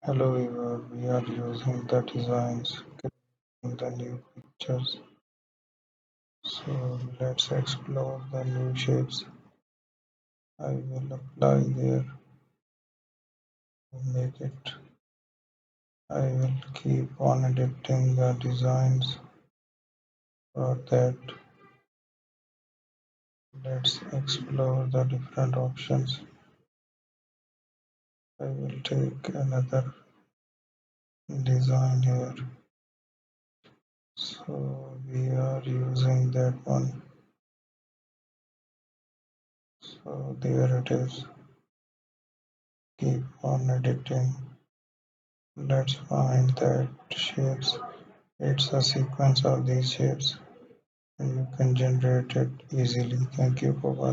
Hello viewer, we are using the designs, creating the new pictures. So let's explore the new shapes. I will apply there to make it. I will keep on editing the designs. For that, let's explore the different options. I will take another design here. So we are using that one. So there it is. Keep on editing. Let's find that shapes. It's a sequence of these shapes and you can generate it easily. Thank you for watching.